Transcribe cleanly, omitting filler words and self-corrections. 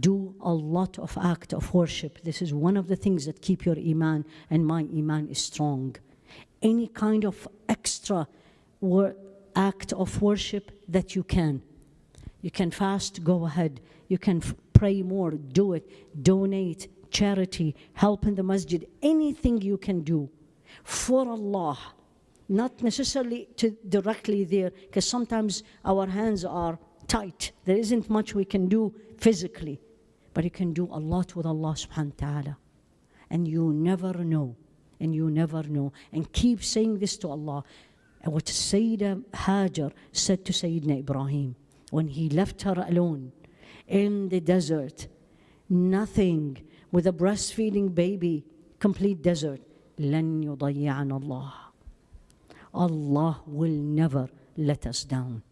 Do a lot of act of worship. This is one of the things that keep your Iman, and my Iman is strong. Any kind of extra act of worship that you can. You can fast, go ahead. You can pray more, do it. Donate, charity, help in the masjid. Anything you can do for Allah. Not necessarily directly there, because sometimes our hands are tight. There isn't much we can do physically, but you can do a lot with Allah subhanahu wa ta'ala. And you never know, and you never know. And keep saying this to Allah. And what Sayyidah Hajar said to Sayyidina Ibrahim, when he left her alone in the desert, nothing, with a breastfeeding baby, complete desert, لن يضيعنا Allah. Allah will never let us down.